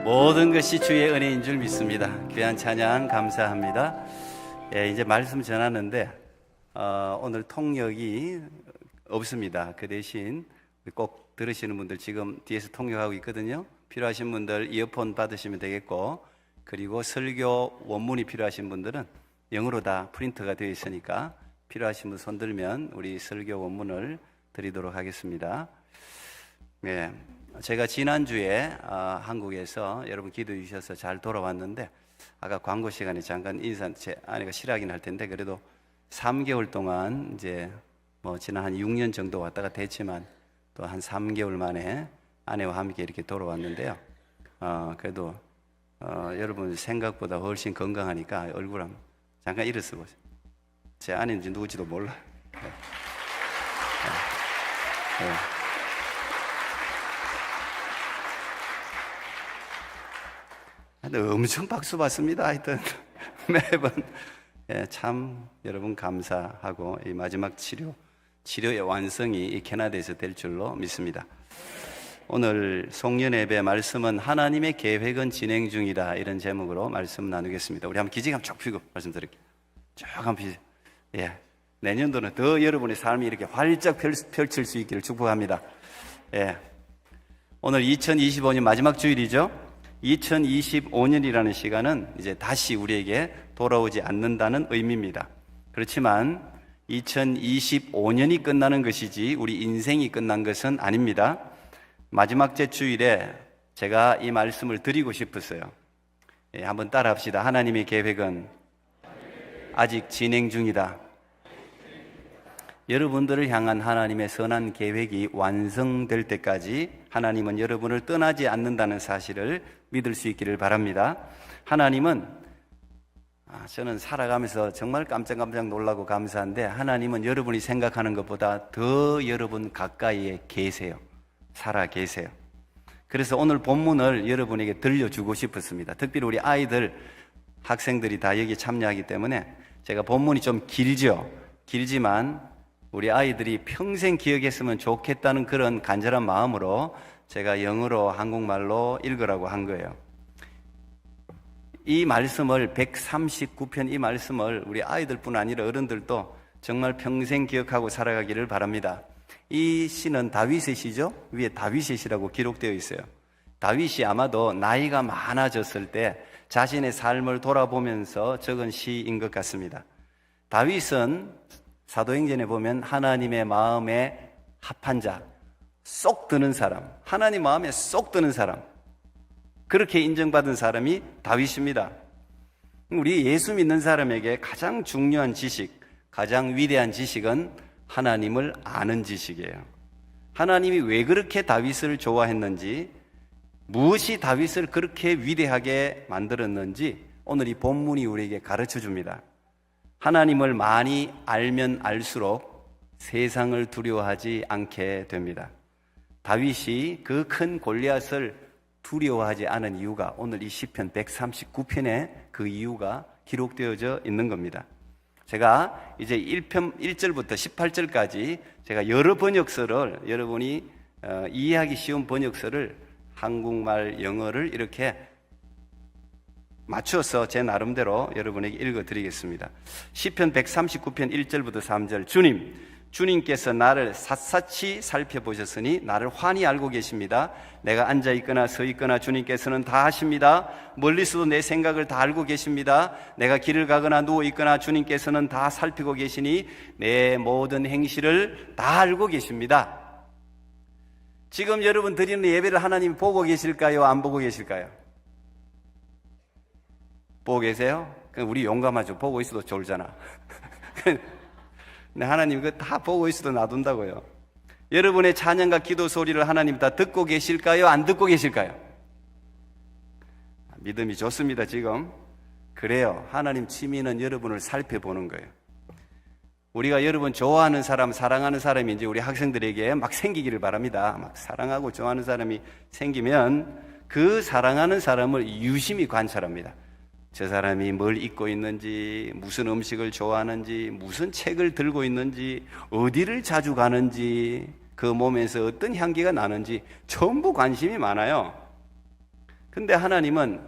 모든 것이 주의 은혜인 줄 믿습니다. 귀한 찬양 감사합니다. 이제 말씀 전하는데 오늘 통역이 없습니다. 그 대신 꼭 들으시는 분들 지금 뒤에서 통역하고 있거든요. 필요하신 분들 이어폰 받으시면 되겠고, 그리고 설교 원문이 필요하신 분들은 영어로 다 프린트가 되어 있으니까 필요하신 분 손 들면 우리 설교 원문을 드리도록 하겠습니다. 네, 제가 지난주에 한국에서 여러분 기도해 주셔서 잘 돌아왔는데, 아까 광고 시간에 잠깐 제 아내가 싫어하긴 할 텐데 그래도 3개월 동안 이제 지난 한 6년 정도 왔다가 됐지만 또 한 3개월 만에 아내와 함께 이렇게 돌아왔는데요. 그래도 여러분 생각보다 훨씬 건강하니까 얼굴 한번 잠깐 일어서 보세요. 제 아내인지 누구지도 몰라. 네. 네. 네. 엄청 박수 받습니다. 하여튼 매번 참 여러분 감사하고 이 마지막 치료의 완성이 이 캐나다에서 될 줄로 믿습니다. 오늘 송년예배 말씀은 하나님의 계획은 진행 중이다, 이런 제목으로 말씀 나누겠습니다. 우리 한번 기지감 쭉 펴고 말씀드릴게요. 쭉 한번 펴세요. 내년도는 더 여러분의 삶이 이렇게 활짝 펼칠 수 있기를 축복합니다. 오늘 2025년 마지막 주일이죠. 2025년이라는 시간은 이제 다시 우리에게 돌아오지 않는다는 의미입니다. 그렇지만 2025년이 끝나는 것이지 우리 인생이 끝난 것은 아닙니다. 마지막 째 주일에 제가 이 말씀을 드리고 싶었어요. 한번 따라 합시다. 하나님의 계획은 아직 진행 중이다. 여러분들을 향한 하나님의 선한 계획이 완성될 때까지 하나님은 여러분을 떠나지 않는다는 사실을 믿을 수 있기를 바랍니다. 하나님은 저는 살아가면서 정말 깜짝깜짝 놀라고 감사한데, 하나님은 여러분이 생각하는 것보다 더 여러분 가까이에 계세요. 살아 계세요. 그래서 오늘 본문을 여러분에게 들려주고 싶었습니다. 특별히 우리 아이들, 학생들이 다 여기 참여하기 때문에 제가 본문이 좀 길지만 우리 아이들이 평생 기억했으면 좋겠다는 그런 간절한 마음으로 제가 영어로 한국말로 읽으라고 한 거예요. 이 말씀을 139편 이 말씀을 우리 아이들뿐 아니라 어른들도 정말 평생 기억하고 살아가기를 바랍니다. 이 시는 다윗의 시죠. 위에 다윗의 시라고 기록되어 있어요. 다윗이 아마도 나이가 많아졌을 때 자신의 삶을 돌아보면서 적은 시인 것 같습니다. 다윗은 사도행전에 보면 하나님의 마음에 합한 자, 쏙 드는 사람, 하나님 마음에 쏙 드는 사람, 그렇게 인정받은 사람이 다윗입니다. 우리 예수 믿는 사람에게 가장 중요한 지식, 가장 위대한 지식은 하나님을 아는 지식이에요. 하나님이 왜 그렇게 다윗을 좋아했는지, 무엇이 다윗을 그렇게 위대하게 만들었는지 오늘 이 본문이 우리에게 가르쳐 줍니다. 하나님을 많이 알면 알수록 세상을 두려워하지 않게 됩니다. 다윗이 그 큰 골리앗을 두려워하지 않은 이유가 오늘 이 시편 139편에 그 이유가 기록되어져 있는 겁니다. 제가 이제 1절부터 18절까지 제가 여러 번역서를, 여러분이 이해하기 쉬운 번역서를 한국말, 영어를 이렇게 맞춰서 제 나름대로 여러분에게 읽어드리겠습니다. 시편 139편 1절부터 3절. 주님께서 나를 샅샅이 살펴보셨으니 나를 환히 알고 계십니다. 내가 앉아있거나 서있거나 주님께서는 다 하십니다. 멀리서도 내 생각을 다 알고 계십니다. 내가 길을 가거나 누워있거나 주님께서는 다 살피고 계시니 내 모든 행실을 다 알고 계십니다. 지금 여러분 드리는 예배를 하나님 보고 계실까요? 안 보고 계실까요? 보고 계세요? 우리 용감하죠. 보고 있어도 졸잖아. 근데 하나님 그거 다 보고 있어도 놔둔다고요. 여러분의 찬양과 기도 소리를 하나님 다 듣고 계실까요? 안 듣고 계실까요? 믿음이 좋습니다. 지금 그래요. 하나님 취미는 여러분을 살펴보는 거예요. 우리가 여러분 좋아하는 사람, 사랑하는 사람이 이제 우리 학생들에게 막 생기기를 바랍니다. 막 사랑하고 좋아하는 사람이 생기면 그 사랑하는 사람을 유심히 관찰합니다. 저 사람이 뭘 입고 있는지, 무슨 음식을 좋아하는지, 무슨 책을 들고 있는지, 어디를 자주 가는지, 그 몸에서 어떤 향기가 나는지 전부 관심이 많아요. 근데 하나님은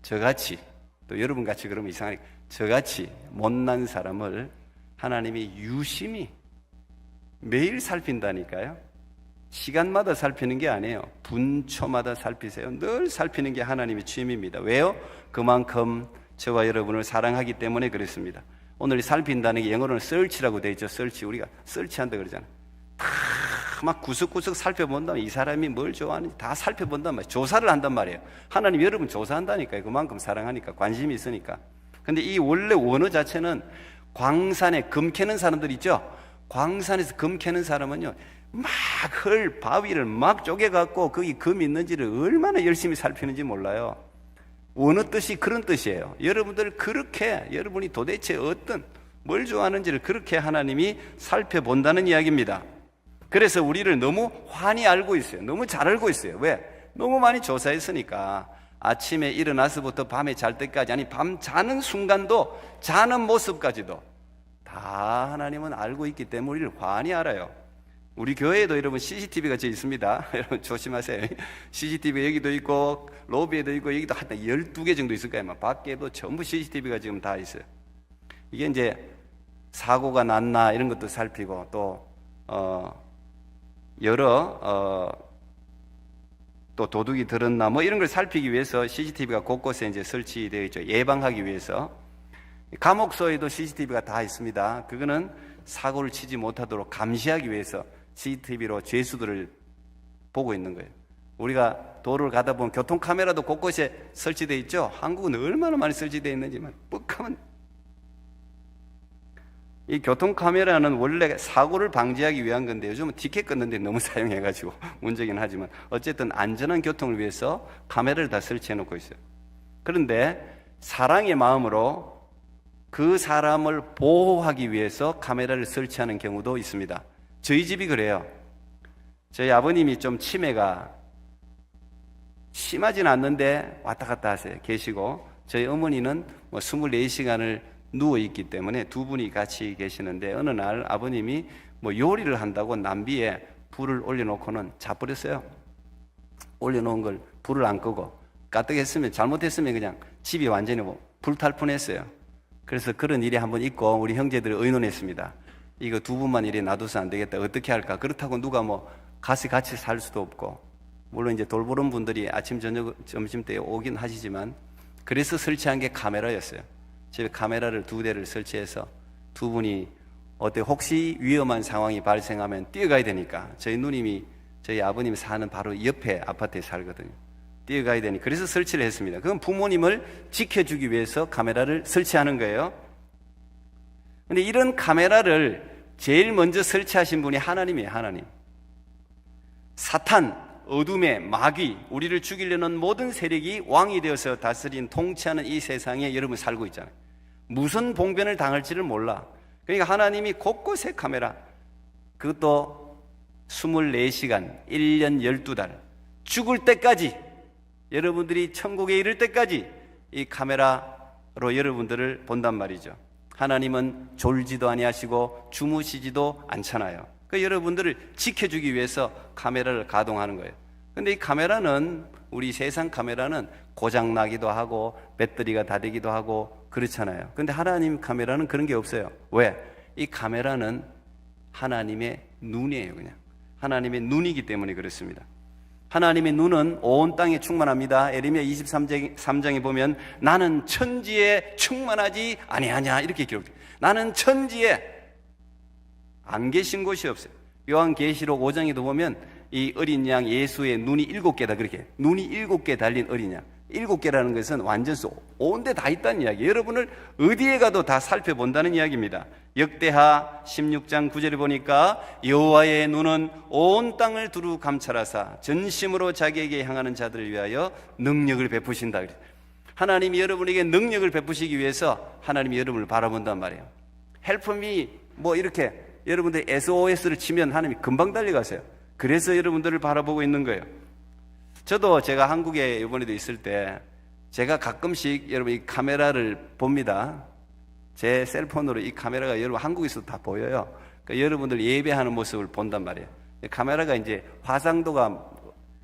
저같이, 또 여러분같이 그러면 이상하니까 저같이 못난 사람을 하나님이 유심히 매일 살핀다니까요. 시간마다 살피는 게 아니에요. 분초마다 살피세요. 늘 살피는 게 하나님의 취미입니다. 왜요? 그만큼 저와 여러분을 사랑하기 때문에 그렇습니다. 오늘 살핀다는 게 영어로는 search라고 되어 있죠. search. 우리가 search한다 그러잖아요. 다 막 구석구석 살펴본다면 이 사람이 뭘 좋아하는지 다 살펴본단 말이에요. 조사를 한단 말이에요. 하나님 여러분 조사한다니까요. 그만큼 사랑하니까, 관심이 있으니까. 근데 이 원래 원어 자체는 광산에 금 캐는 사람들 있죠. 광산에서 금 캐는 사람은요, 막 바위를 막 쪼개갖고 거기 금이 있는지를 얼마나 열심히 살피는지 몰라요. 원어 뜻이 그런 뜻이에요. 여러분들 그렇게, 여러분이 도대체 뭘 좋아하는지를 그렇게 하나님이 살펴본다는 이야기입니다. 그래서 우리를 너무 환히 알고 있어요. 너무 잘 알고 있어요. 왜? 너무 많이 조사했으니까. 아침에 일어나서부터 밤에 잘 때까지, 아니 밤 자는 순간도, 자는 모습까지도 다 하나님은 알고 있기 때문에 우리를 환히 알아요. 우리 교회에도 여러분 CCTV가 저 있습니다. 여러분 조심하세요. CCTV 여기도 있고 로비에도 있고 여기도 한 12개 정도 있을 거예요. 밖에도 전부 CCTV가 지금 다 있어요. 이게 이제 사고가 났나 이런 것도 살피고, 또 또 도둑이 들었나 뭐 이런 걸 살피기 위해서 CCTV가 곳곳에 이제 설치되어 있죠. 예방하기 위해서. 감옥소에도 CCTV가 다 있습니다. 그거는 사고를 치지 못하도록 감시하기 위해서 CCTV로 죄수들을 보고 있는 거예요. 우리가 도로를 가다 보면 교통카메라도 곳곳에 설치되어 있죠. 한국은 얼마나 많이 설치되어 있는지만 뻑하면. 이 교통카메라는 원래 사고를 방지하기 위한 건데 요즘은 티켓 끊는데 너무 사용해가지고 문제긴 하지만 어쨌든 안전한 교통을 위해서 카메라를 다 설치해 놓고 있어요. 그런데 사랑의 마음으로 그 사람을 보호하기 위해서 카메라를 설치하는 경우도 있습니다. 저희 집이 그래요. 저희 아버님이 좀 치매가 심하진 않는데 왔다 갔다 하세요. 계시고, 저희 어머니는 24시간을 누워있기 때문에 두 분이 같이 계시는데, 어느 날 아버님이 요리를 한다고 남비에 불을 올려놓고는 자버렸어요. 올려놓은 걸 불을 안 끄고, 까뜩했으면, 잘못했으면 그냥 집이 완전히 불탈 뻔했어요. 그래서 그런 일이 한번 있고 우리 형제들이 의논했습니다. 이거 두 분만 이래 놔둬서 안 되겠다. 어떻게 할까? 그렇다고 누가 같이 살 수도 없고, 물론 이제 돌보는 분들이 아침, 저녁, 점심 때 오긴 하시지만, 그래서 설치한 게 카메라였어요. 집에 카메라를 2대를 설치해서 두 분이 혹시 위험한 상황이 발생하면 뛰어가야 되니까, 저희 누님이 저희 아버님 사는 바로 옆에 아파트에 살거든요. 뛰어가야 되니 그래서 설치를 했습니다. 그건 부모님을 지켜주기 위해서 카메라를 설치하는 거예요. 근데 이런 카메라를 제일 먼저 설치하신 분이 하나님이에요. 하나님. 사탄, 어둠의 마귀, 우리를 죽이려는 모든 세력이 왕이 되어서 다스린, 통치하는 이 세상에 여러분 살고 있잖아요. 무슨 봉변을 당할지를 몰라. 그러니까 하나님이 곳곳에 카메라, 그것도 24시간 1년 12달 죽을 때까지, 여러분들이 천국에 이를 때까지 이 카메라로 여러분들을 본단 말이죠. 하나님은 졸지도 아니하시고 주무시지도 않잖아요. 그 여러분들을 지켜주기 위해서 카메라를 가동하는 거예요. 근데 이 카메라는, 우리 세상 카메라는 고장나기도 하고 배터리가 다 되기도 하고 그렇잖아요. 근데 하나님 카메라는 그런 게 없어요. 왜? 이 카메라는 하나님의 눈이에요. 그냥 하나님의 눈이기 때문에 그렇습니다. 하나님의 눈은 온 땅에 충만합니다. 에레미야 23장에 보면 나는 천지에 충만하지 아니하냐 이렇게 기록돼요. 나는 천지에 안 계신 곳이 없어요. 요한계시록 5장에도 보면 이 어린 양 예수의 눈이 7개다 그렇게, 눈이 7개 달린 어린 양. 7개라는 것은 완전 온데 다 있다는 이야기예요. 여러분을 어디에 가도 다 살펴본다는 이야기입니다. 역대하 16장 9절에 보니까 여호와의 눈은 온 땅을 두루 감찰하사 전심으로 자기에게 향하는 자들을 위하여 능력을 베푸신다. 하나님이 여러분에게 능력을 베푸시기 위해서 하나님이 여러분을 바라본단 말이에요. Help me 이렇게 여러분들 SOS를 치면 하나님이 금방 달려가세요. 그래서 여러분들을 바라보고 있는 거예요. 저도 제가 한국에 이번에도 있을 때 제가 가끔씩 여러분 이 카메라를 봅니다. 제 셀폰으로 이 카메라가 여러분 한국에서도 다 보여요. 그러니까 여러분들 예배하는 모습을 본단 말이에요. 카메라가 이제 화상도가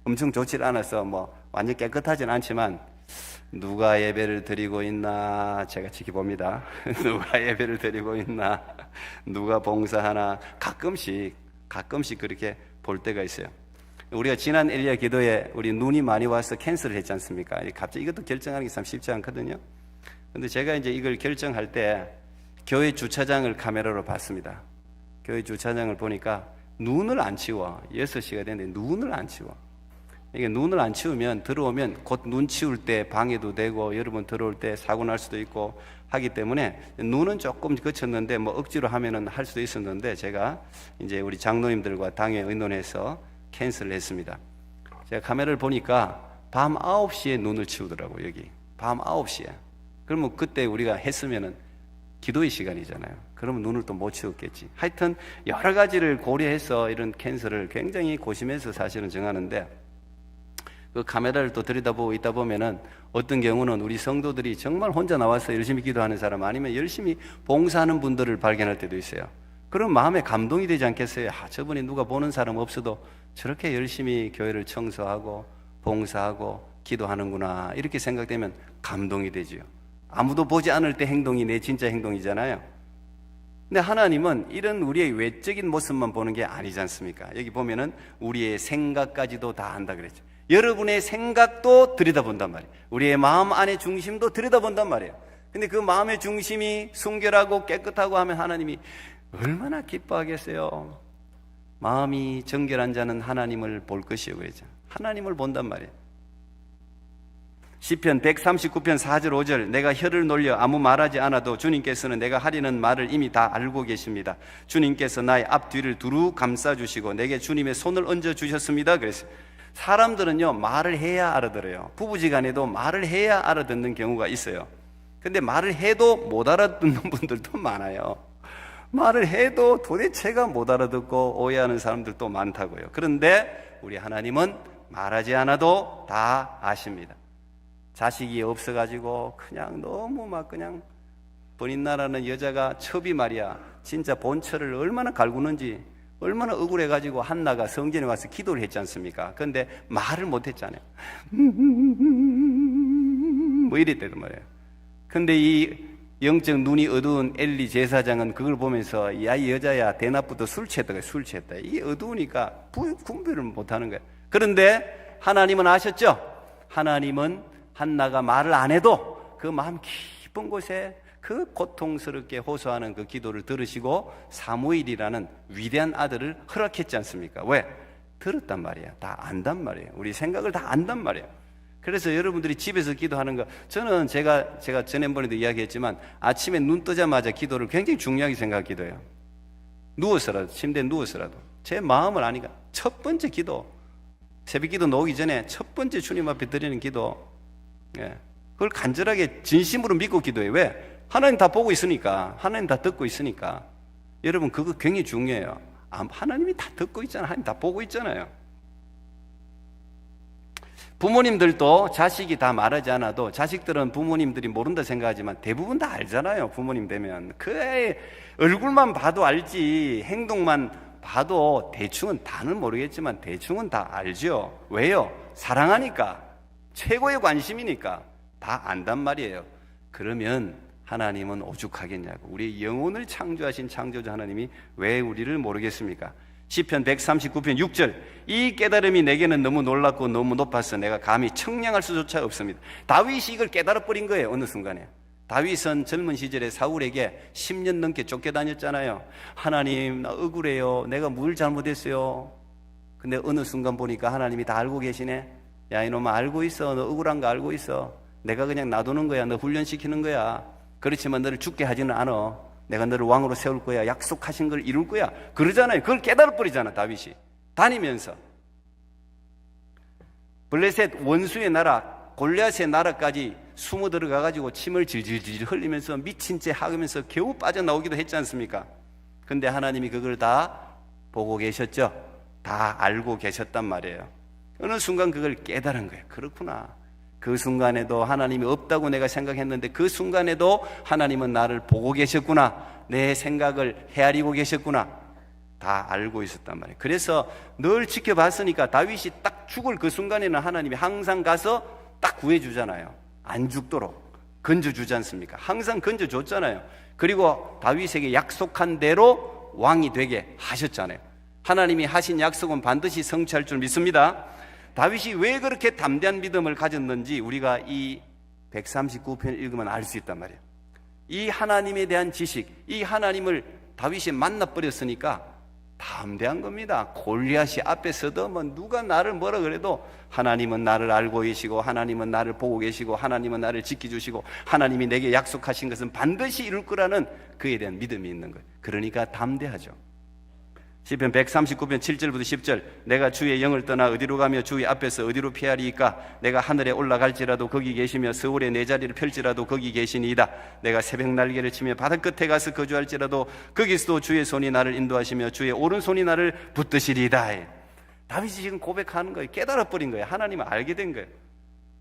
엄청 좋지 않아서 완전 깨끗하진 않지만 누가 예배를 드리고 있나 제가 지켜봅니다. 누가 예배를 드리고 있나, 누가 봉사하나 가끔씩 그렇게 볼 때가 있어요. 우리가 지난 엘리야 기도에 우리 눈이 많이 와서 캔슬을 했지 않습니까? 갑자기 이것도 결정하는 게 참 쉽지 않거든요. 근데 제가 이제 이걸 결정할 때 교회 주차장을 카메라로 봤습니다. 교회 주차장을 보니까 눈을 안 치워. 6시가 됐는데 눈을 안 치워. 이게 눈을 안 치우면 들어오면 곧 눈 치울 때 방해도 되고 여러분 들어올 때 사고 날 수도 있고 하기 때문에 눈은 조금 거쳤는데 뭐 억지로 하면은 할 수도 있었는데 제가 이제 우리 장로님들과 당에 의논해서 캔슬을 했습니다. 제가 카메라를 보니까 밤 9시에 눈을 치우더라고요. 여기 밤 9시에. 그러면 그때 우리가 했으면은 기도의 시간이잖아요. 그러면 눈을 또 못 치웠겠지. 하여튼 여러 가지를 고려해서 이런 캔슬을 굉장히 고심해서 사실은 정하는데 그 카메라를 또 들여다보고 있다 보면은 어떤 경우는 우리 성도들이 정말 혼자 나와서 열심히 기도하는 사람 아니면 열심히 봉사하는 분들을 발견할 때도 있어요. 그럼 마음에 감동이 되지 않겠어요? 저분이 누가 보는 사람 없어도 저렇게 열심히 교회를 청소하고 봉사하고 기도하는구나 이렇게 생각되면 감동이 되지요. 아무도 보지 않을 때 행동이 내 진짜 행동이잖아요. 근데 하나님은 이런 우리의 외적인 모습만 보는 게 아니지 않습니까? 여기 보면은 우리의 생각까지도 다 안다 그랬죠. 여러분의 생각도 들여다본단 말이에요. 우리의 마음 안의 중심도 들여다본단 말이에요. 근데 그 마음의 중심이 순결하고 깨끗하고 하면 하나님이 얼마나 기뻐하겠어요. 마음이 정결한 자는 하나님을 볼 것이요 그랬죠. 하나님을 본단 말이에요. 시편 139편 4절 5절 내가 혀를 놀려 아무 말하지 않아도 주님께서는 내가 하려는 말을 이미 다 알고 계십니다. 주님께서 나의 앞뒤를 두루 감싸주시고 내게 주님의 손을 얹어주셨습니다. 그랬어요. 사람들은요 말을 해야 알아들어요. 부부지간에도 말을 해야 알아듣는 경우가 있어요. 근데 말을 해도 못 알아듣는 분들도 많아요. 말을 해도 도대체가 못 알아듣고 오해하는 사람들도 많다고요. 그런데 우리 하나님은 말하지 않아도 다 아십니다. 자식이 없어가지고 그냥 너무 막 그냥 버닌나라는 여자가 첩이 말이야 진짜 본처를 얼마나 갈구는지 얼마나 억울해가지고 한나가 성전에 와서 기도를 했지 않습니까? 그런데 말을 못했잖아요. 뭐 이랬대도 말이에요. 근데 이 영적 눈이 어두운 엘리 제사장은 그걸 보면서 야 이 여자야 대낮부터 술 취했다. 술 취했다. 이게 어두우니까 분별을 못하는 거예요. 그런데 하나님은 아셨죠? 하나님은 한나가 말을 안 해도 그 마음 깊은 곳에 그 고통스럽게 호소하는 그 기도를 들으시고 사무엘이라는 위대한 아들을 허락했지 않습니까? 왜? 들었단 말이야. 다 안단 말이에요. 우리 생각을 다 안단 말이에요. 그래서 여러분들이 집에서 기도하는 거 저는 제가 지난번에도 이야기했지만 아침에 눈 뜨자마자 기도를 굉장히 중요하게 생각하기도 해요. 누워서라도 침대에 누워서라도 제 마음을 아니까 첫 번째 기도 새벽 기도 나오기 전에 첫 번째 주님 앞에 드리는 기도 그걸 간절하게 진심으로 믿고 기도해요. 왜? 하나님 다 보고 있으니까 하나님 다 듣고 있으니까 여러분 그거 굉장히 중요해요. 하나님이 다 듣고 있잖아요. 하나님 다 보고 있잖아요. 부모님들도 자식이 다 말하지 않아도 자식들은 부모님들이 모른다 생각하지만 대부분 다 알잖아요. 부모님 되면 그 애 얼굴만 봐도 알지 행동만 봐도 대충은 다는 모르겠지만 대충은 다 알죠. 왜요? 사랑하니까 최고의 관심이니까 다 안단 말이에요. 그러면 하나님은 오죽하겠냐고. 우리 영혼을 창조하신 창조주 하나님이 왜 우리를 모르겠습니까? 시편 139편 6절 이 깨달음이 내게는 너무 놀랍고 너무 높아서 내가 감히 청량할 수조차 없습니다. 다윗이 이걸 깨달아버린 거예요. 어느 순간에 다윗은 젊은 시절에 사울에게 10년 넘게 쫓겨다녔잖아요. 하나님 나 억울해요. 내가 뭘 잘못했어요. 근데 어느 순간 보니까 하나님이 다 알고 계시네. 야 이놈아 알고 있어. 너 억울한 거 알고 있어. 내가 그냥 놔두는 거야. 너 훈련시키는 거야. 그렇지만 너를 죽게 하지는 않아. 내가 너를 왕으로 세울 거야. 약속하신 걸 이룰 거야. 그러잖아요. 그걸 깨달아버리잖아 다윗이. 다니면서 블레셋 원수의 나라 골리앗의 나라까지 숨어 들어가가지고 침을 질질질 흘리면서 미친 채 하면서 겨우 빠져나오기도 했지 않습니까? 근데 하나님이 그걸 다 보고 계셨죠. 다 알고 계셨단 말이에요. 어느 순간 그걸 깨달은 거예요. 그렇구나. 그 순간에도 하나님이 없다고 내가 생각했는데 그 순간에도 하나님은 나를 보고 계셨구나. 내 생각을 헤아리고 계셨구나. 다 알고 있었단 말이에요. 그래서 늘 지켜봤으니까 다윗이 딱 죽을 그 순간에는 하나님이 항상 가서 딱 구해주잖아요. 안 죽도록 건져주지 않습니까? 항상 건져줬잖아요. 그리고 다윗에게 약속한 대로 왕이 되게 하셨잖아요. 하나님이 하신 약속은 반드시 성취할 줄 믿습니다. 다윗이 왜 그렇게 담대한 믿음을 가졌는지 우리가 이 139편 읽으면 알 수 있단 말이에요. 이 하나님에 대한 지식, 이 하나님을 다윗이 만나버렸으니까 담대한 겁니다. 골리앗이 앞에 서도 뭐 누가 나를 뭐라 그래도 하나님은 나를 알고 계시고 하나님은 나를 보고 계시고 하나님은 나를 지켜주시고 하나님이 내게 약속하신 것은 반드시 이룰 거라는 그에 대한 믿음이 있는 거예요. 그러니까 담대하죠. 시편 139편 7절부터 10절 내가 주의 영을 떠나 어디로 가며 주의 앞에서 어디로 피하리이까 내가 하늘에 올라갈지라도 거기 계시며 서울에 내 자리를 펼지라도 거기 계시니이다. 내가 새벽 날개를 치며 바다 끝에 가서 거주할지라도 거기서도 주의 손이 나를 인도하시며 주의 오른손이 나를 붙드시리이다. 다윗이 지금 고백하는 거예요. 깨달아버린 거예요. 하나님을 알게 된 거예요.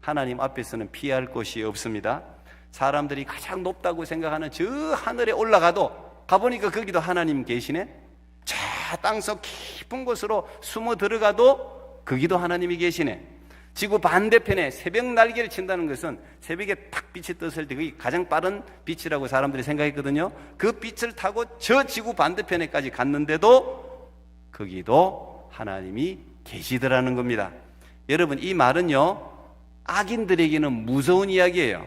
하나님 앞에서는 피할 곳이 없습니다. 사람들이 가장 높다고 생각하는 저 하늘에 올라가도 가보니까 거기도 하나님 계시네. 저 땅속 깊은 곳으로 숨어 들어가도 거기도 하나님이 계시네. 지구 반대편에 새벽 날개를 친다는 것은 새벽에 탁 빛이 떴을 때 그게 가장 빠른 빛이라고 사람들이 생각했거든요. 그 빛을 타고 저 지구 반대편에까지 갔는데도 거기도 하나님이 계시더라는 겁니다. 여러분, 이 말은요 악인들에게는 무서운 이야기예요.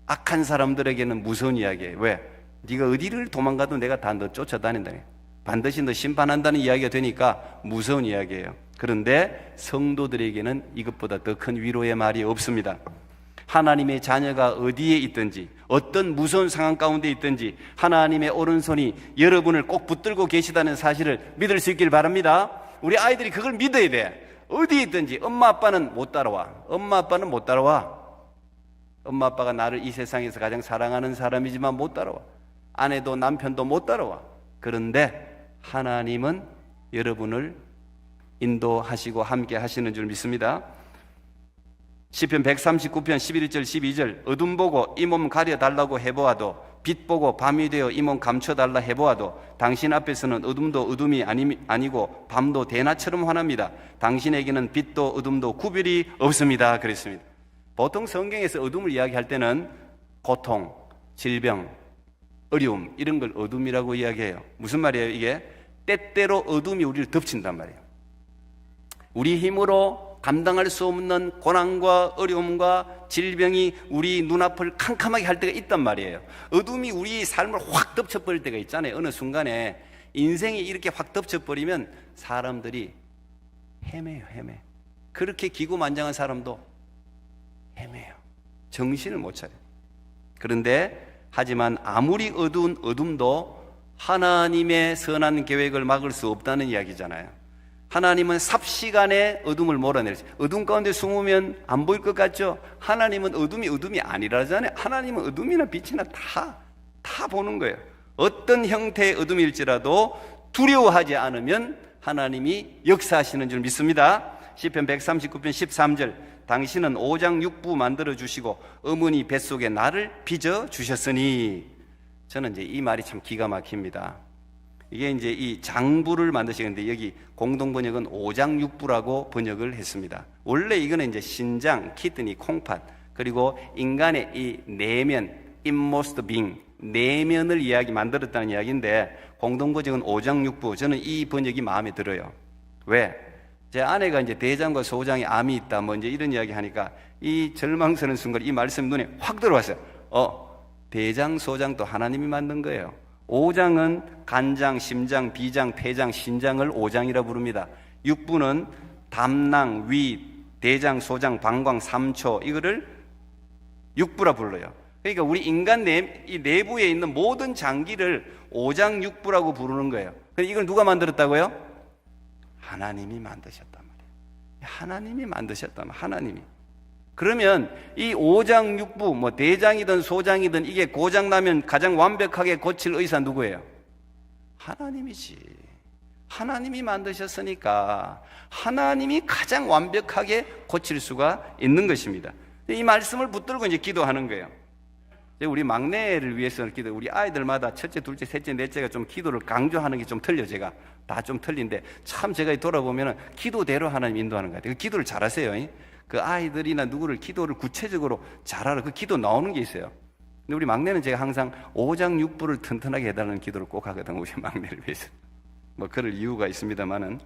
악한 사람들에게는 무서운 이야기예요. 왜? 네가 어디를 도망가도 내가 다 너 쫓아다닌다. 반드시 너 심판한다는 이야기가 되니까 무서운 이야기예요. 그런데 성도들에게는 이것보다 더 큰 위로의 말이 없습니다. 하나님의 자녀가 어디에 있든지 어떤 무서운 상황 가운데 있든지 하나님의 오른손이 여러분을 꼭 붙들고 계시다는 사실을 믿을 수 있길 바랍니다. 우리 아이들이 그걸 믿어야 돼. 어디에 있든지 엄마 아빠는 못 따라와. 엄마 아빠는 못 따라와. 엄마 아빠가 나를 이 세상에서 가장 사랑하는 사람이지만 못 따라와. 아내도 남편도 못 따라와. 그런데 하나님은 여러분을 인도하시고 함께 하시는 줄 믿습니다. 시편 139편 11절 12절 어둠 보고 이 몸 가려달라고 해보아도 빛 보고 밤이 되어 이 몸 감춰달라 해보아도 당신 앞에서는 어둠도 어둠이 아니고 밤도 대낮처럼 환합니다. 당신에게는 빛도 어둠도 구별이 없습니다. 그랬습니다. 보통 성경에서 어둠을 이야기할 때는 고통, 질병, 어려움 이런 걸 어둠이라고 이야기해요. 무슨 말이에요 이게? 때때로 어둠이 우리를 덮친단 말이에요. 우리 힘으로 감당할 수 없는 고난과 어려움과 질병이 우리 눈앞을 캄캄하게 할 때가 있단 말이에요. 어둠이 우리 삶을 확 덮쳐버릴 때가 있잖아요. 어느 순간에 인생이 이렇게 확 덮쳐버리면 사람들이 헤매요. 그렇게 기고만장한 사람도 헤매요. 정신을 못 차려요. 그런데 하지만 아무리 어두운 어둠도 하나님의 선한 계획을 막을 수 없다는 이야기잖아요. 하나님은 삽시간에 어둠을 몰아내죠. 어둠 가운데 숨으면 안 보일 것 같죠? 하나님은 어둠이 아니라잖아요. 하나님은 어둠이나 빛이나 다 보는 거예요. 어떤 형태의 어둠일지라도 두려워하지 않으면 하나님이 역사하시는 줄 믿습니다. 시편 139편 13절 당신은 오장육부 만들어 주시고 어머니 뱃속에 나를 빚어 주셨으니. 저는 이제 이 말이 참 기가 막힙니다. 이게 이제 이 장부를 만드시는데 여기 공동 번역은 오장육부라고 번역을 했습니다. 원래 이거는 이제 신장, 키드니, 콩팥 그리고 인간의 이 내면, inmost being, 내면을 만들었다는 이야기인데 공동 번역은 오장육부. 저는 이 번역이 마음에 들어요. 왜? 제 아내가 이제 대장과 소장에 암이 있다 뭐 이제 이런 이야기 하니까 이 절망스러운 순간 이 말씀 눈에 확 들어왔어요. 대장, 소장도 하나님이 만든 거예요. 오장은 간장, 심장, 비장, 폐장, 신장을 오장이라 부릅니다. 육부는 담낭, 위, 대장, 소장, 방광, 삼초 이거를 육부라 불러요. 그러니까 우리 인간 이 내부에 있는 모든 장기를 오장육부라고 부르는 거예요. 근데 이걸 누가 만들었다고요? 하나님이 만드셨단 말이에요. 하나님이 만드셨단 말이에요. 하나님이. 그러면 이 오장육부 뭐 대장이든 소장이든 이게 고장나면 가장 완벽하게 고칠 의사 누구예요? 하나님이지. 하나님이 만드셨으니까 하나님이 가장 완벽하게 고칠 수가 있는 것입니다. 이 말씀을 붙들고 이제 기도하는 거예요. 우리 막내를 위해서 기도, 우리 아이들마다 첫째, 둘째, 셋째, 넷째가 좀 기도를 강조하는 게 좀 틀려, 제가. 다 좀 틀린데, 참 제가 돌아보면 기도대로 하나님 인도하는 것 같아요. 그 기도를 잘하세요. 그 아이들이나 누구를 기도를 구체적으로 잘하라. 그 기도 나오는 게 있어요. 근데 우리 막내는 제가 항상 5장 6부를 튼튼하게 해달라는 기도를 꼭 하거든, 우리 막내를 위해서. 뭐, 그럴 이유가 있습니다만은.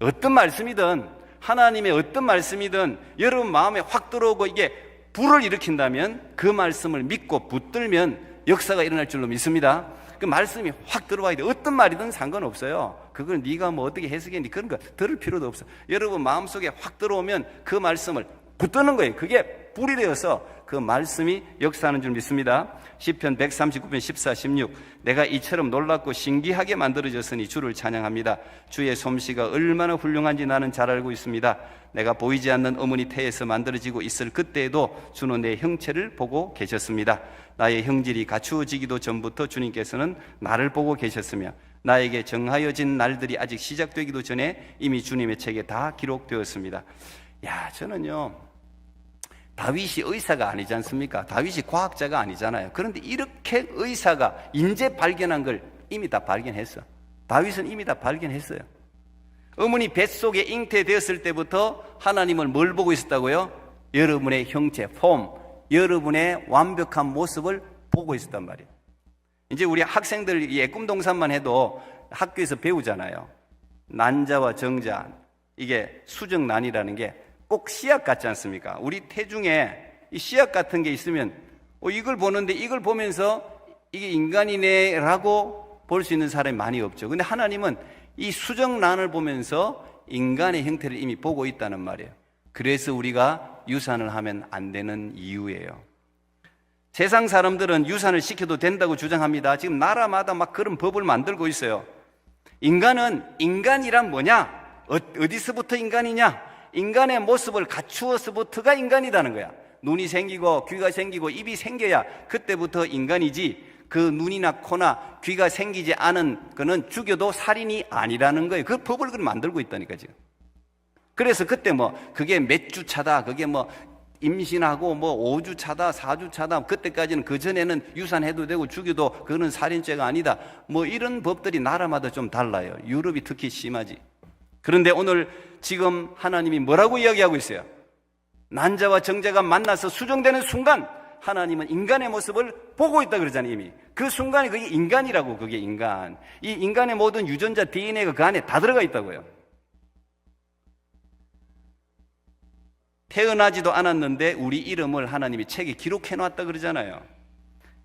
어떤 말씀이든, 하나님의 어떤 말씀이든 여러분 마음에 확 들어오고 이게 불을 일으킨다면 그 말씀을 믿고 붙들면 역사가 일어날 줄로 믿습니다. 그 말씀이 확 들어와야 돼. 어떤 말이든 상관없어요. 그걸 네가 뭐 어떻게 해석했니 그런 거 들을 필요도 없어. 여러분 마음속에 확 들어오면 그 말씀을 붙드는 거예요. 그게 불이 되어서 그 말씀이 역사하는 줄 믿습니다. 시편 139편 14, 16 내가 이처럼 놀랍고 신기하게 만들어졌으니 주를 찬양합니다. 주의 솜씨가 얼마나 훌륭한지 나는 잘 알고 있습니다. 내가 보이지 않는 어머니 태에서 만들어지고 있을 그때에도 주는 내 형체를 보고 계셨습니다. 나의 형질이 갖추어지기도 전부터 주님께서는 나를 보고 계셨으며 나에게 정하여진 날들이 아직 시작되기도 전에 이미 주님의 책에 다 기록되었습니다. 야, 저는요 다윗이 의사가 아니지 않습니까? 다윗이 과학자가 아니잖아요. 그런데 이렇게 의사가 인제 발견한 걸 이미 다 발견했어. 다윗은 이미 다 발견했어요. 어머니 뱃속에 잉태되었을 때부터 하나님을 뭘 보고 있었다고요? 여러분의 형체, 폼, 여러분의 완벽한 모습을 보고 있었단 말이에요. 이제 우리 학생들 예꿈동산만 해도 학교에서 배우잖아요. 난자와 정자, 이게 수정난이라는 게 꼭 씨앗 같지 않습니까? 우리 태중에 이 씨앗 같은 게 있으면 이걸 보는데 이걸 보면서 이게 인간이네 라고 볼 수 있는 사람이 많이 없죠. 근데 하나님은 이 수정란을 보면서 인간의 형태를 이미 보고 있다는 말이에요. 그래서 우리가 유산을 하면 안 되는 이유예요. 세상 사람들은 유산을 시켜도 된다고 주장합니다. 지금 나라마다 막 그런 법을 만들고 있어요. 인간은 인간이란 뭐냐? 어디서부터 인간이냐? 인간의 모습을 갖추어서부터가 인간이라는 거야. 눈이 생기고 귀가 생기고 입이 생겨야 그때부터 인간이지, 그 눈이나 코나 귀가 생기지 않은 거는 죽여도 살인이 아니라는 거예요. 그 법을 만들고 있다니까 지금. 그래서 그때 뭐 그게 몇 주 차다, 그게 뭐 임신하고 뭐 5주 차다, 4주 차다, 그때까지는 그 전에는 유산해도 되고 죽여도 그거는 살인죄가 아니다, 뭐 이런 법들이 나라마다 좀 달라요. 유럽이 특히 심하지. 그런데 오늘 지금 하나님이 뭐라고 이야기하고 있어요? 난자와 정자가 만나서 수정되는 순간 하나님은 인간의 모습을 보고 있다 그러잖아요. 이미 그 순간에 그게 인간이라고. 그게 인간, 이 인간의 모든 유전자 DNA가 그 안에 다 들어가 있다고요. 태어나지도 않았는데 우리 이름을 하나님이 책에 기록해 놨다 그러잖아요.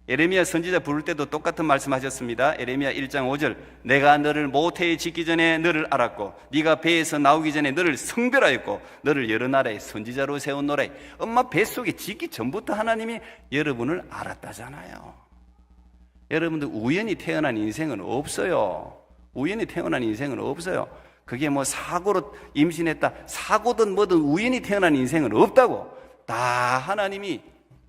에레미야 선지자 부를 때도 똑같은 말씀하셨습니다. 에레미야 1장 5절 내가 너를 모태에 짓기 전에 너를 알았고 네가 배에서 나오기 전에 너를 성별하였고 너를 여러 나라의 선지자로 세웠노라. 엄마 뱃속에 짓기 전부터 하나님이 여러분을 알았다잖아요. 여러분들 우연히 태어난 인생은 없어요. 우연히 태어난 인생은 없어요. 그게 뭐 사고로 임신했다, 사고든 뭐든 우연히 태어난 인생은 없다고. 다 하나님이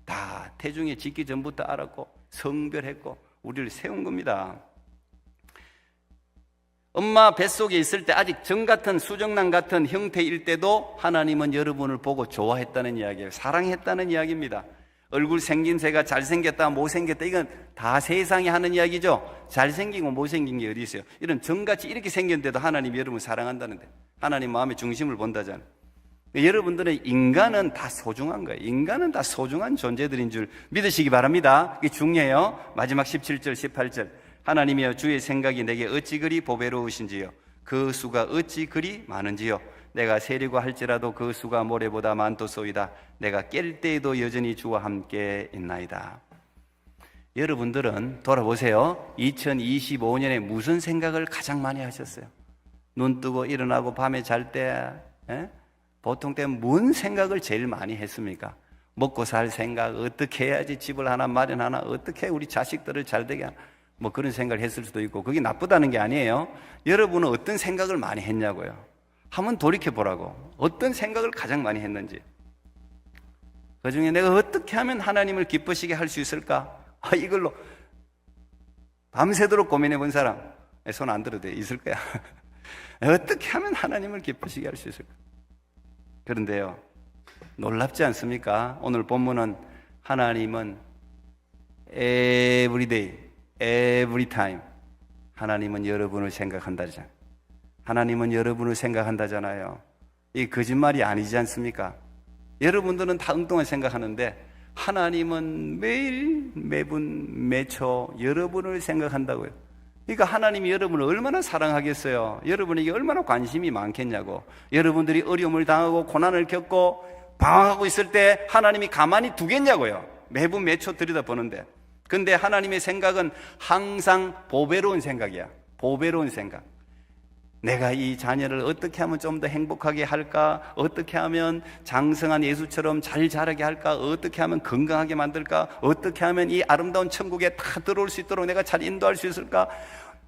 다 태중에 짓기 전부터 알았고 성별했고 우리를 세운 겁니다. 엄마 뱃속에 있을 때 아직 정 같은 수정란 같은 형태일 때도 하나님은 여러분을 보고 좋아했다는 이야기예요. 사랑했다는 이야기입니다. 얼굴 생김새가 잘생겼다 못생겼다 이건 다 세상이 하는 이야기죠. 잘생기고 못생긴 게 어디 있어요. 이런 정같이 이렇게 생겼는데도 하나님이 여러분을 사랑한다는데, 하나님 마음의 중심을 본다잖아요. 여러분들은 인간은 다 소중한 거예요. 인간은 다 소중한 존재들인 줄 믿으시기 바랍니다. 이게 중요해요. 마지막 17절 18절 하나님이여 주의 생각이 내게 어찌 그리 보배로우신지요 그 수가 어찌 그리 많은지요 내가 세리고 할지라도 그 수가 모래보다 많도소이다 내가 깰 때에도 여전히 주와 함께 있나이다. 여러분들은 돌아보세요. 2025년에 무슨 생각을 가장 많이 하셨어요? 눈 뜨고 일어나고 밤에 잘 때 보통 때 뭔 생각을 제일 많이 했습니까? 먹고 살 생각, 어떻게 해야지 집을 하나 마련하나, 어떻게 우리 자식들을 잘 되게 하나, 뭐 그런 생각을 했을 수도 있고, 그게 나쁘다는 게 아니에요. 여러분은 어떤 생각을 많이 했냐고요. 한번 돌이켜 보라고. 어떤 생각을 가장 많이 했는지. 그 중에 내가 어떻게 하면 하나님을 기쁘시게 할 수 있을까? 이걸로 밤새도록 고민해 본 사람 손 안 들어도 돼. 있을 거야. 어떻게 하면 하나님을 기쁘시게 할 수 있을까? 그런데요, 놀랍지 않습니까? 오늘 본문은 하나님은 every day, every time. 하나님은 여러분을 생각한다잖아요. 하나님은 여러분을 생각한다잖아요. 이 거짓말이 아니지 않습니까? 여러분들은 다 엉뚱한 생각하는데 하나님은 매일, 매분, 매초 여러분을 생각한다고요. 그러니까 하나님이 여러분을 얼마나 사랑하겠어요? 여러분에게 얼마나 관심이 많겠냐고. 여러분들이 어려움을 당하고 고난을 겪고 방황하고 있을 때 하나님이 가만히 두겠냐고요. 매분, 매초 들여다보는데. 근데 하나님의 생각은 항상 보배로운 생각이야. 보배로운 생각. 내가 이 자녀를 어떻게 하면 좀 더 행복하게 할까? 어떻게 하면 장성한 예수처럼 잘 자라게 할까? 어떻게 하면 건강하게 만들까? 어떻게 하면 이 아름다운 천국에 다 들어올 수 있도록 내가 잘 인도할 수 있을까?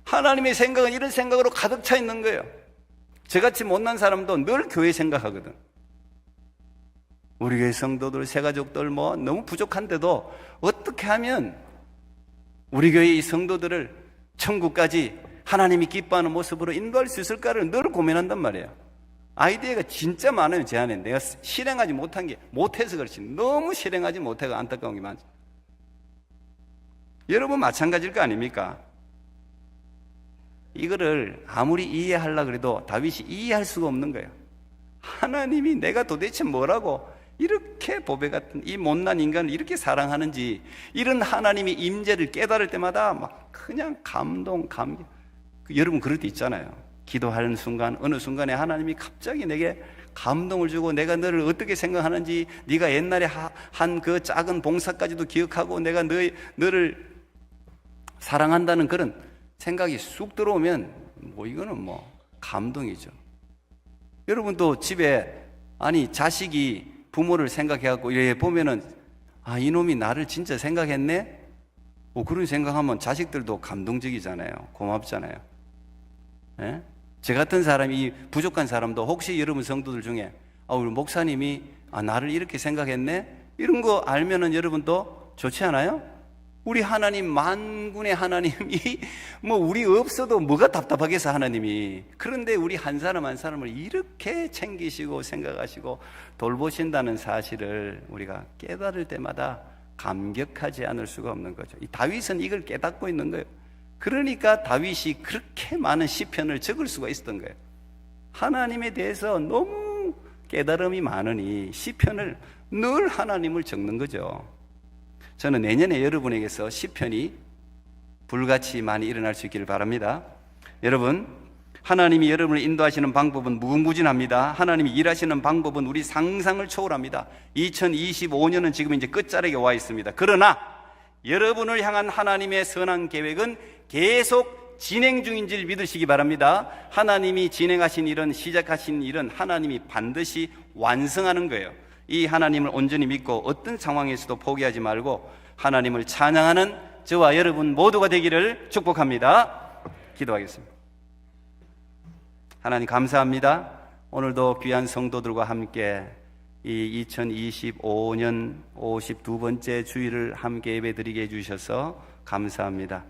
하나님의 생각은 이런 생각으로 가득 차 있는 거예요. 저같이 못난 사람도 늘 교회 생각하거든. 우리 교회 성도들, 새가족들 뭐 너무 부족한데도 어떻게 하면 우리 교회 이 성도들을 천국까지 하나님이 기뻐하는 모습으로 인도할 수 있을까를 늘 고민한단 말이에요. 아이디어가 진짜 많아요. 제 안에. 내가 실행하지 못한 게 못해서 그렇지. 너무 실행하지 못해서 안타까운 게 많죠. 여러분 마찬가지일 거 아닙니까? 이거를 아무리 이해하려고 해도 다윗이 이해할 수가 없는 거예요. 하나님이 내가 도대체 뭐라고 이렇게 보배 같은 이 못난 인간을 이렇게 사랑하는지, 이런 하나님의 임재를 깨달을 때마다 막 그냥 감동. 여러분 그럴 때 있잖아요. 기도하는 순간, 어느 순간에 하나님이 갑자기 내게 감동을 주고 내가 너를 어떻게 생각하는지, 네가 옛날에 한 그 작은 봉사까지도 기억하고 내가 너를 사랑한다는 그런 생각이 쑥 들어오면 뭐 이거는 뭐 감동이죠. 여러분도 집에 자식이 부모를 생각해갖고 이래 보면은 이놈이 나를 진짜 생각했네? 그런 생각하면 자식들도 감동적이잖아요. 고맙잖아요. 예? 저 같은 사람이, 부족한 사람도 혹시 여러분 성도들 중에 우리 목사님이 나를 이렇게 생각했네? 이런 거 알면은 여러분도 좋지 않아요? 우리 하나님, 만군의 하나님이 뭐 우리 없어도 뭐가 답답하겠어 하나님이. 그런데 우리 한 사람 한 사람을 이렇게 챙기시고 생각하시고 돌보신다는 사실을 우리가 깨달을 때마다 감격하지 않을 수가 없는 거죠. 이 다윗은 이걸 깨닫고 있는 거예요. 그러니까 다윗이 그렇게 많은 시편을 적을 수가 있었던 거예요. 하나님에 대해서 너무 깨달음이 많으니 시편을 늘 하나님을 적는 거죠. 저는 내년에 여러분에게서 시편이 불같이 많이 일어날 수 있기를 바랍니다. 여러분, 하나님이 여러분을 인도하시는 방법은 무궁무진합니다. 하나님이 일하시는 방법은 우리 상상을 초월합니다. 2025년은 지금 이제 끝자락에 와 있습니다. 그러나 여러분을 향한 하나님의 선한 계획은 계속 진행 중인 줄 믿으시기 바랍니다. 하나님이 진행하신 일은, 시작하신 일은 하나님이 반드시 완성하는 거예요. 이 하나님을 온전히 믿고 어떤 상황에서도 포기하지 말고 하나님을 찬양하는 저와 여러분 모두가 되기를 축복합니다. 기도하겠습니다. 하나님 감사합니다. 오늘도 귀한 성도들과 함께 이 2025년 52번째 주일을 함께 예배드리게 해주셔서 감사합니다.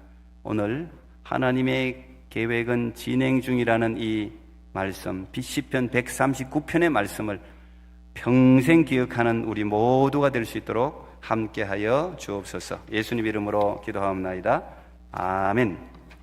오늘 하나님의 계획은 진행 중이라는 이 말씀, 시편 139편의 말씀을 평생 기억하는 우리 모두가 될 수 있도록 함께하여 주옵소서. 예수님 이름으로 기도하옵나이다. 아멘.